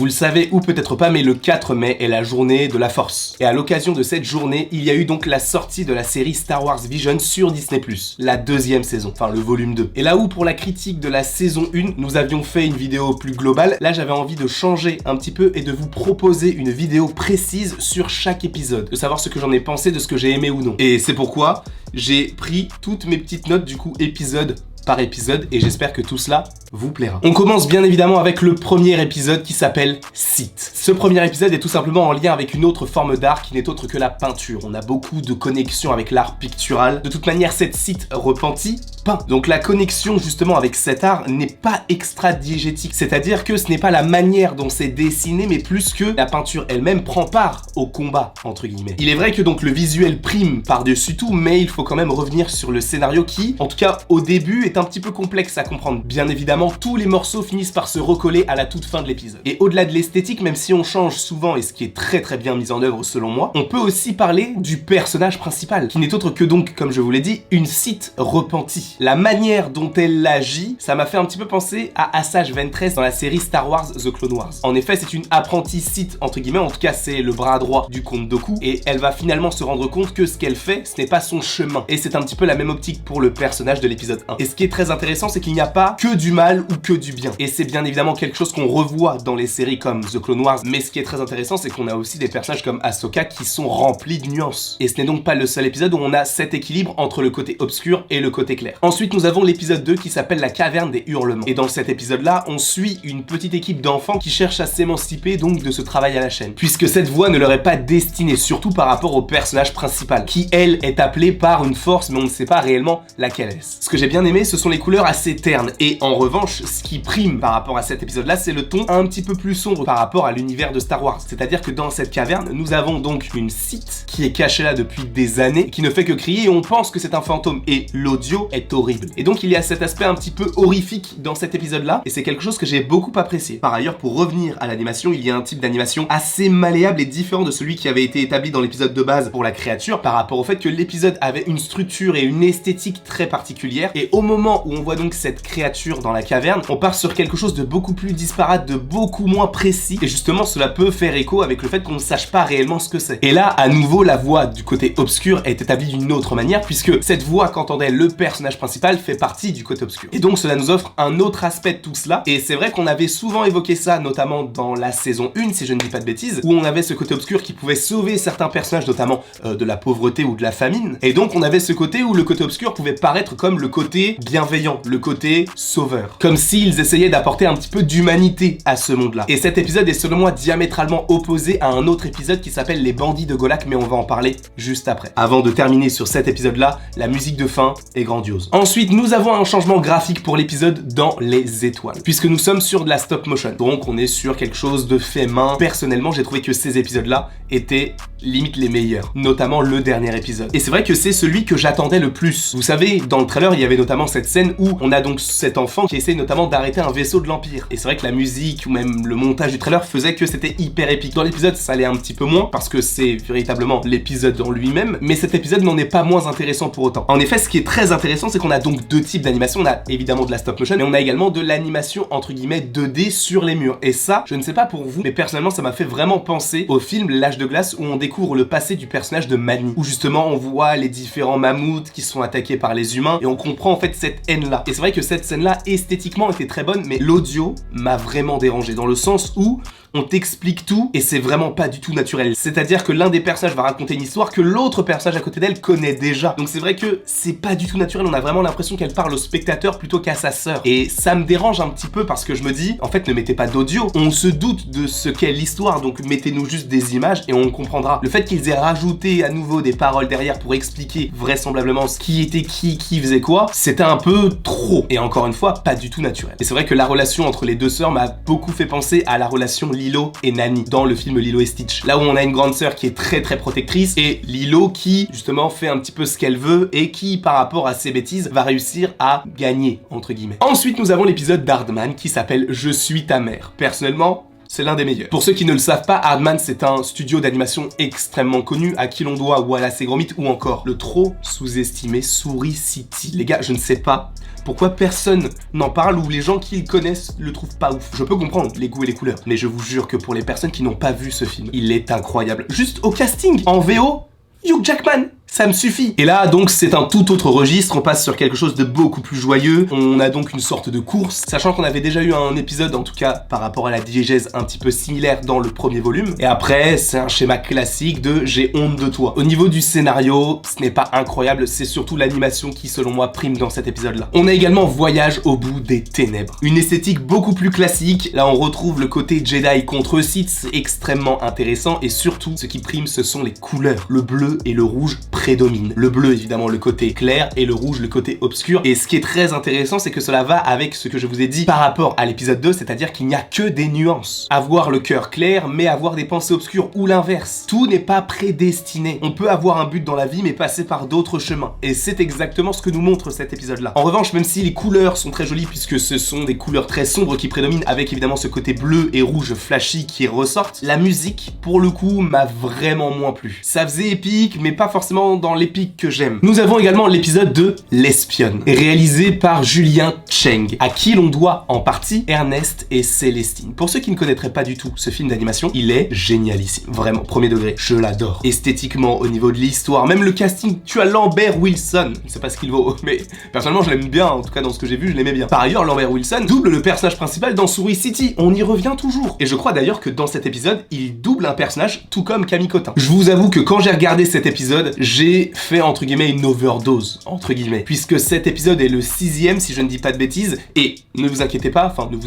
Vous le savez ou peut-être pas, mais le 4 mai est la journée de la Force. Et à l'occasion de cette journée, il y a eu donc la sortie de la série Star Wars Vision sur Disney+, la deuxième saison, enfin le volume 2. Et là où pour la critique de la saison 1, nous avions fait une vidéo plus globale, là j'avais envie de changer un petit peu et de vous proposer une vidéo précise sur chaque épisode, de savoir ce que j'en ai pensé, de ce que j'ai aimé ou non. Et c'est pourquoi j'ai pris toutes mes petites notes du coup épisode par épisode et j'espère que tout cela vous plaira. On commence bien évidemment avec le premier épisode qui s'appelle Sith. Ce premier épisode est tout simplement en lien avec une autre forme d'art qui n'est autre que la peinture. On a beaucoup de connexions avec l'art pictural. De toute manière, cette Sith repentie peint. Donc la connexion justement avec cet art n'est pas extra-diégétique, c'est-à-dire que ce n'est pas la manière dont c'est dessiné, mais plus que la peinture elle-même prend part au combat, entre guillemets. Il est vrai que donc le visuel prime par-dessus tout, mais il faut quand même revenir sur le scénario qui, en tout cas au début, est un petit peu complexe à comprendre. Bien évidemment, tous les morceaux finissent par se recoller à la toute fin de l'épisode. Et au-delà de l'esthétique, même si on change souvent, et ce qui est très très bien mis en œuvre selon moi, on peut aussi parler du personnage principal, qui n'est autre que donc, comme je vous l'ai dit, une Sith repentie. La manière dont elle agit, ça m'a fait un petit peu penser à Asajj Ventress dans la série Star Wars The Clone Wars. En effet, c'est une apprentie Sith, entre guillemets, en tout cas c'est le bras droit du comte Dooku, et elle va finalement se rendre compte que ce qu'elle fait, ce n'est pas son chemin. Et c'est un petit peu la même optique pour le personnage de l'épisode 1. Et ce qui est très intéressant, c'est qu'il n'y a pas que du mal ou que du bien. Et c'est bien évidemment quelque chose qu'on revoit dans les séries comme The Clone Wars, mais ce qui est très intéressant, c'est qu'on a aussi des personnages comme Ahsoka qui sont remplis de nuances. Et ce n'est donc pas le seul épisode où on a cet équilibre entre le côté obscur et le côté clair. Ensuite, nous avons l'épisode 2 qui s'appelle La Caverne des Hurlements. Et dans cet épisode-là, on suit une petite équipe d'enfants qui cherchent à s'émanciper donc de ce travail à la chaîne. Puisque cette voie ne leur est pas destinée, surtout par rapport au personnage principal, qui elle est appelée par une force, mais on ne sait pas réellement laquelle est-ce. Ce que j'ai bien aimé, ce sont les couleurs assez ternes. Et en revanche, ce qui prime par rapport à cet épisode-là, c'est le ton un petit peu plus sombre par rapport à l'univers de Star Wars. C'est-à-dire que dans cette caverne, nous avons donc une Sith qui est cachée là depuis des années, qui ne fait que crier et on pense que c'est un fantôme. Et l'audio est horrible. Et donc il y a cet aspect un petit peu horrifique dans cet épisode-là, et c'est quelque chose que j'ai beaucoup apprécié. Par ailleurs, pour revenir à l'animation, il y a un type d'animation assez malléable et différent de celui qui avait été établi dans l'épisode de base pour la créature, par rapport au fait que l'épisode avait une structure et une esthétique très particulière, et au moment où on voit donc cette créature dans la caverne, on part sur quelque chose de beaucoup plus disparate, de beaucoup moins précis, et justement cela peut faire écho avec le fait qu'on ne sache pas réellement ce que c'est. Et là, à nouveau, la voix du côté obscur est établie d'une autre manière, puisque cette voix qu'entendait le personnage principal fait partie du côté obscur. Et donc cela nous offre un autre aspect de tout cela, et c'est vrai qu'on avait souvent évoqué ça, notamment dans la saison 1, si je ne dis pas de bêtises, où on avait ce côté obscur qui pouvait sauver certains personnages, notamment de la pauvreté ou de la famine, et donc on avait ce côté où le côté obscur pouvait paraître comme le côté bienveillant, le côté sauveur, comme s'ils essayaient d'apporter un petit peu d'humanité à ce monde-là. Et cet épisode est selon moi diamétralement opposé à un autre épisode qui s'appelle Les Bandits de Golak, mais on va en parler juste après. Avant de terminer sur cet épisode-là, la musique de fin est grandiose. Ensuite, nous avons un changement graphique pour l'épisode dans les étoiles, puisque nous sommes sur de la stop motion, donc on est sur quelque chose de fait main. Personnellement, j'ai trouvé que ces épisodes-là étaient limite les meilleurs, notamment le dernier épisode. Et c'est vrai que c'est celui que j'attendais le plus. Vous savez, dans le trailer, il y avait notamment cette scène où on a donc cet enfant qui essaye notamment d'arrêter un vaisseau de l'Empire. Et c'est vrai que la musique ou même le montage du trailer faisait que c'était hyper épique. Dans l'épisode, ça allait un petit peu moins, parce que c'est véritablement l'épisode en lui-même, mais cet épisode n'en est pas moins intéressant pour autant. En effet, ce qui est très intéressant, c'est qu'on a donc deux types d'animation. On a évidemment de la stop motion, mais on a également de l'animation entre guillemets 2D sur les murs. Et ça, je ne sais pas pour vous, mais personnellement, ça m'a fait vraiment penser au film L'Âge de glace, où on découvre le passé du personnage de Mani, où justement on voit les différents mammouths qui sont attaqués par les humains, et on comprend en fait cette haine-là. Et c'est vrai que cette scène-là, esthétiquement, était très bonne, mais l'audio m'a vraiment dérangé, dans le sens où on t'explique tout et c'est vraiment pas du tout naturel. C'est-à-dire que l'un des personnages va raconter une histoire que l'autre personnage à côté d'elle connaît déjà. Donc c'est vrai que c'est pas du tout naturel, on a vraiment l'impression qu'elle parle au spectateur plutôt qu'à sa sœur. Et ça me dérange un petit peu parce que je me dis, en fait ne mettez pas d'audio, on se doute de ce qu'est l'histoire, donc mettez-nous juste des images et on comprendra. Le fait qu'ils aient rajouté à nouveau des paroles derrière pour expliquer vraisemblablement ce qui était qui faisait quoi, c'était un peu trop. Et encore une fois, pas du tout naturel. Et c'est vrai que la relation entre les deux sœurs m'a beaucoup fait penser à la relation Lilo et Nani dans le film Lilo et Stitch. Là où on a une grande sœur qui est très protectrice et Lilo qui justement fait un petit peu ce qu'elle veut et qui par rapport à ses bêtises va réussir à gagner entre guillemets. Ensuite nous avons l'épisode d'Hardman qui s'appelle Je suis ta mère. Personnellement, c'est l'un des meilleurs. Pour ceux qui ne le savent pas, Aardman c'est un studio d'animation extrêmement connu à qui l'on doit Wallace et Gromit ou encore le trop sous-estimé Souris City. Les gars, je ne sais pas pourquoi personne n'en parle ou les gens qui le connaissent le trouvent pas ouf. Je peux comprendre les goûts et les couleurs, mais je vous jure que pour les personnes qui n'ont pas vu ce film, il est incroyable. Juste au casting, en VO, Hugh Jackman, ça me suffit. Et là, donc, c'est un tout autre registre, on passe sur quelque chose de beaucoup plus joyeux, on a donc une sorte de course, sachant qu'on avait déjà eu un épisode, en tout cas, par rapport à la diégèse un petit peu similaire dans le premier volume, et après, c'est un schéma classique de « j'ai honte de toi ». Au niveau du scénario, ce n'est pas incroyable, c'est surtout l'animation qui, selon moi, prime dans cet épisode-là. On a également Voyage au bout des ténèbres. Une esthétique beaucoup plus classique, là on retrouve le côté Jedi contre Sith, c'est extrêmement intéressant, et surtout, ce qui prime, ce sont les couleurs. Le bleu et le rouge prédomine. Le bleu, évidemment, le côté clair, et le rouge, le côté obscur. Et ce qui est très intéressant, c'est que cela va avec ce que je vous ai dit par rapport à l'épisode 2, c'est-à-dire qu'il n'y a que des nuances. Avoir le cœur clair, mais avoir des pensées obscures, ou l'inverse. Tout n'est pas prédestiné. On peut avoir un but dans la vie, mais passer par d'autres chemins. Et c'est exactement ce que nous montre cet épisode-là. En revanche, même si les couleurs sont très jolies, puisque ce sont des couleurs très sombres qui prédominent, avec évidemment ce côté bleu et rouge flashy qui ressortent, la musique, pour le coup, m'a vraiment moins plu. Ça faisait épique, mais pas forcément dans l'épique que j'aime. Nous avons également l'épisode de L'Espionne, réalisé par Julien Cheng, à qui l'on doit en partie Ernest et Célestine. Pour ceux qui ne connaîtraient pas du tout ce film d'animation, il est génialissime. Vraiment, premier degré, je l'adore. Esthétiquement, au niveau de l'histoire, même le casting, tu as Lambert Wilson. Je sais pas ce qu'il vaut, mais personnellement, je l'aime bien. En tout cas, dans ce que j'ai vu, je l'aimais bien. Par ailleurs, Lambert Wilson double le personnage principal dans Souris City. On y revient toujours. Et je crois d'ailleurs que dans cet épisode, il double un personnage, tout comme Camille Cotin. Je vous avoue que quand j'ai regardé cet épisode, j'ai fait entre guillemets une overdose, entre guillemets, puisque cet épisode est le 6e si je ne dis pas de bêtises, et ne vous inquiétez pas, en tout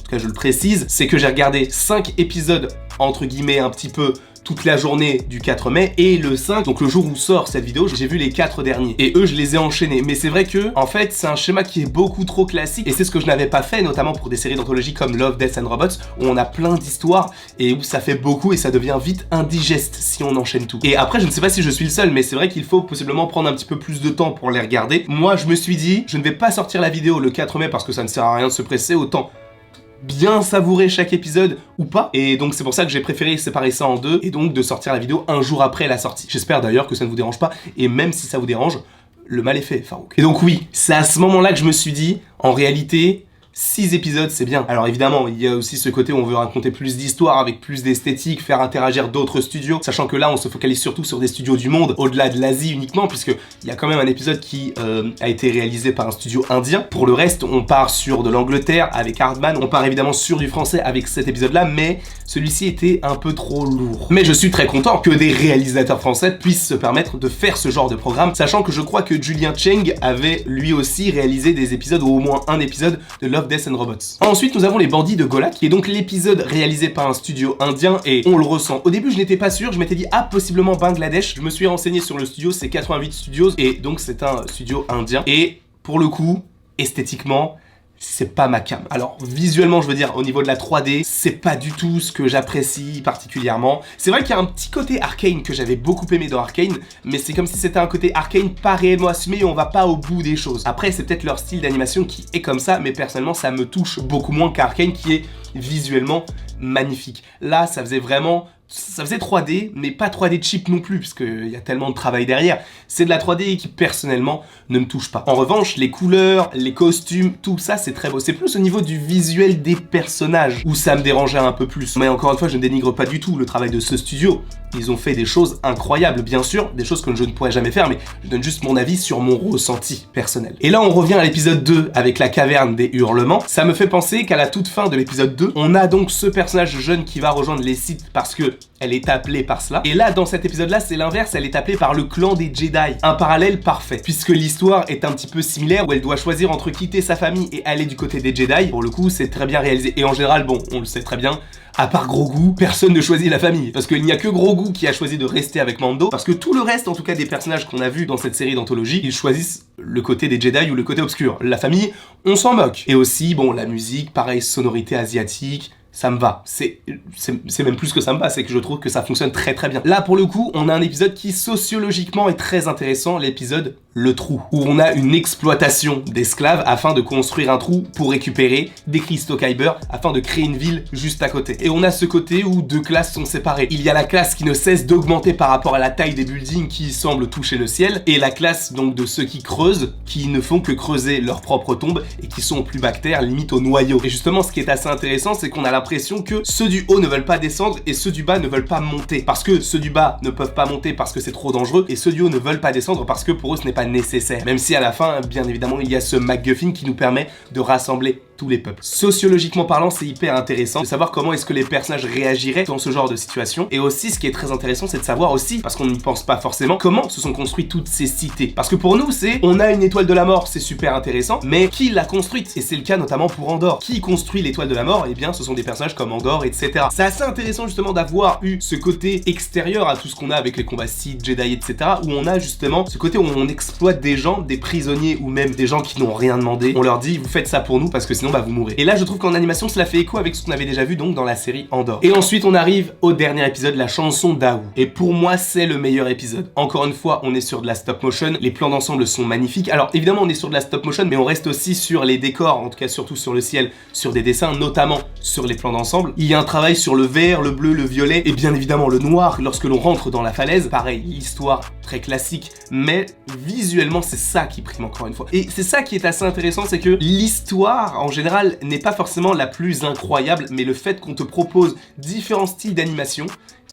cas je le précise, c'est que j'ai regardé 5 épisodes entre guillemets un petit peu toute la journée du 4 mai et le 5, donc le jour où sort cette vidéo, j'ai vu les 4 derniers. Et eux, je les ai enchaînés. Mais c'est vrai que, en fait, c'est un schéma qui est beaucoup trop classique et c'est ce que je n'avais pas fait, notamment pour des séries d'anthologie comme Love, Death and Robots, où on a plein d'histoires et où ça fait beaucoup et ça devient vite indigeste si on enchaîne tout. Et après, je ne sais pas si je suis le seul, mais c'est vrai qu'il faut possiblement prendre un petit peu plus de temps pour les regarder. Moi, je me suis dit, je ne vais pas sortir la vidéo le 4 mai parce que ça ne sert à rien de se presser, autant bien savourer chaque épisode ou pas, et donc c'est pour ça que j'ai préféré séparer ça en deux et donc de sortir la vidéo un jour après la sortie. J'espère d'ailleurs que ça ne vous dérange pas, et même si ça vous dérange, le mal est fait, Farouk. Et donc oui, c'est à ce moment-là que je me suis dit, en réalité, 6 épisodes, c'est bien. Alors évidemment, il y a aussi ce côté où on veut raconter plus d'histoires, avec plus d'esthétique, faire interagir d'autres studios, sachant que là, on se focalise surtout sur des studios du monde, au-delà de l'Asie uniquement, puisque il y a quand même un épisode qui a été réalisé par un studio indien. Pour le reste, on part sur de l'Angleterre avec Aardman, on part évidemment sur du français avec cet épisode-là, mais celui-ci était un peu trop lourd. Mais je suis très content que des réalisateurs français puissent se permettre de faire ce genre de programme, sachant que je crois que Julien Cheng avait lui aussi réalisé des épisodes, ou au moins un épisode de Love, Death and Robots. Ensuite, nous avons Les Bandits de Golak, qui est donc l'épisode réalisé par un studio indien, et on le ressent. Au début, je n'étais pas sûr, je m'étais dit, ah, possiblement Bangladesh. Je me suis renseigné sur le studio, c'est 88 Studios, et donc c'est un studio indien. Et pour le coup, esthétiquement, c'est pas ma cam. Alors visuellement, je veux dire, au niveau de la 3D, c'est pas du tout ce que j'apprécie particulièrement. C'est vrai qu'il y a un petit côté Arcane que j'avais beaucoup aimé dans Arcane, mais c'est comme si c'était un côté Arcane pas réellement assumé et on va pas au bout des choses. Après, c'est peut-être leur style d'animation qui est comme ça, mais personnellement, ça me touche beaucoup moins qu'Arcane qui est visuellement magnifique. Là, ça faisait 3D, mais pas 3D cheap non plus, puisqu'il y a tellement de travail derrière. C'est de la 3D qui, personnellement, ne me touche pas. En revanche, les couleurs, les costumes, tout ça, c'est très beau. C'est plus au niveau du visuel des personnages où ça me dérangeait un peu plus. Mais encore une fois, je ne dénigre pas du tout le travail de ce studio. Ils ont fait des choses incroyables, bien sûr, des choses que je ne pourrais jamais faire, mais je donne juste mon avis sur mon ressenti personnel. Et là, on revient à l'épisode 2 avec la caverne des hurlements. Ça me fait penser qu'à la toute fin de l'épisode 2, on a donc ce personnage jeune qui va rejoindre les Sith parce que elle est appelée par cela. Et là, dans cet épisode-là, c'est l'inverse, elle est appelée par le clan des Jedi. Un parallèle parfait, puisque l'histoire est un petit peu similaire, où elle doit choisir entre quitter sa famille et aller du côté des Jedi. Pour le coup, c'est très bien réalisé. Et en général, bon, on le sait très bien, à part Grogu, personne ne choisit la famille. Parce qu'il n'y a que Grogu qui a choisi de rester avec Mando, parce que tout le reste, en tout cas des personnages qu'on a vus dans cette série d'anthologie, ils choisissent le côté des Jedi ou le côté obscur. La famille, on s'en moque. Et aussi, bon, la musique, pareil, sonorité asiatique, ça me va. C'est même plus que ça me va, c'est que je trouve que ça fonctionne très très bien. Là, pour le coup, on a un épisode qui sociologiquement est très intéressant, l'épisode Le Trou, où on a une exploitation d'esclaves afin de construire un trou pour récupérer des cristaux Kyber, afin de créer une ville juste à côté. Et on a ce côté où deux classes sont séparées. Il y a la classe qui ne cesse d'augmenter par rapport à la taille des buildings qui semblent toucher le ciel, et la classe donc de ceux qui creusent, qui ne font que creuser leur propre tombe et qui sont au plus bas terre, limite au noyau. Et justement, ce qui est assez intéressant, c'est qu'on a l'impression que ceux du haut ne veulent pas descendre et ceux du bas ne veulent pas monter. Parce que ceux du bas ne peuvent pas monter parce que c'est trop dangereux, et ceux du haut ne veulent pas descendre parce que pour eux ce n'est pas nécessaire. Même si à la fin, bien évidemment, il y a ce MacGuffin qui nous permet de rassembler tous les peuples. Sociologiquement parlant, c'est hyper intéressant de savoir comment est-ce que les personnages réagiraient dans ce genre de situation. Et aussi, ce qui est très intéressant, c'est de savoir aussi, parce qu'on n'y pense pas forcément, comment se sont construites toutes ces cités. Parce que pour nous, on a une étoile de la mort, c'est super intéressant, mais qui l'a construite? Et c'est le cas notamment pour Andor. Qui construit l'étoile de la mort? Eh bien, ce sont des personnages comme Andor, etc. C'est assez intéressant justement d'avoir eu ce côté extérieur à tout ce qu'on a avec les combats Sith, Jedi, etc. où on a justement ce côté où on exploite des gens, des prisonniers ou même des gens qui n'ont rien demandé. On leur dit, vous faites ça pour nous parce que sinon bah vous mourrez. Et là je trouve qu'en animation cela fait écho avec ce qu'on avait déjà vu donc dans la série Andor. Et ensuite on arrive au dernier épisode, la chanson d'Aou. Et pour moi c'est le meilleur épisode. Encore une fois on est sur de la stop motion, les plans d'ensemble sont magnifiques. Alors évidemment on est sur de la stop motion mais on reste aussi sur les décors, en tout cas surtout sur le ciel, sur des dessins, notamment sur les plans d'ensemble. Il y a un travail sur le vert, le bleu, le violet et bien évidemment le noir lorsque l'on rentre dans la falaise. Pareil, l'histoire très classique, mais visuellement c'est ça qui prime encore une fois. Et c'est ça qui est assez intéressant, c'est que l'histoire en général n'est pas forcément la plus incroyable, mais le fait qu'on te propose différents styles d'animation,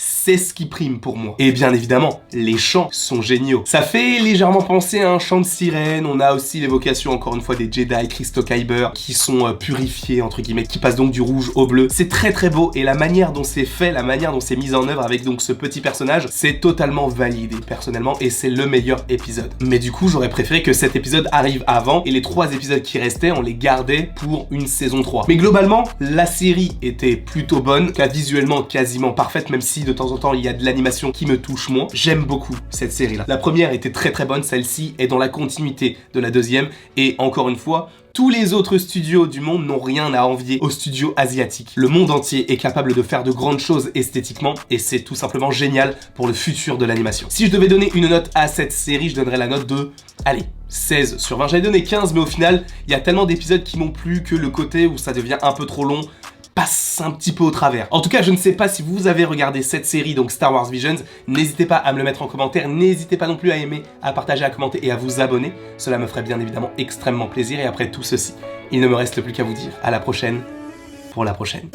c'est ce qui prime pour moi. Et bien évidemment, les chants sont géniaux. Ça fait légèrement penser à un chant de sirène. On a aussi l'évocation encore une fois des Jedi, cristaux Kyber, qui sont purifiés entre guillemets, qui passent donc du rouge au bleu. C'est très très beau et la manière dont c'est fait, la manière dont c'est mis en œuvre avec donc ce petit personnage, c'est totalement validé personnellement et c'est le meilleur épisode. Mais du coup, j'aurais préféré que cet épisode arrive avant et les 3 épisodes qui restaient, on les gardait pour une saison 3. Mais globalement, la série était plutôt bonne, visuellement quasiment parfaite, même si de temps en temps il y a de l'animation qui me touche moins. J'aime beaucoup cette série là. La première était très très bonne, celle-ci est dans la continuité de la deuxième et encore une fois, tous les autres studios du monde n'ont rien à envier aux studios asiatiques. Le monde entier est capable de faire de grandes choses esthétiquement et c'est tout simplement génial pour le futur de l'animation. Si je devais donner une note à cette série, je donnerais la note de, allez, 16 sur 20. J'allais donner 15 mais au final, il y a tellement d'épisodes qui m'ont plu que le côté où ça devient un peu trop long passe un petit peu au travers. En tout cas, je ne sais pas si vous avez regardé cette série, donc Star Wars Visions, n'hésitez pas à me le mettre en commentaire, n'hésitez pas non plus à aimer, à partager, à commenter et à vous abonner, cela me ferait bien évidemment extrêmement plaisir et après tout ceci, il ne me reste plus qu'à vous dire à la prochaine pour la prochaine.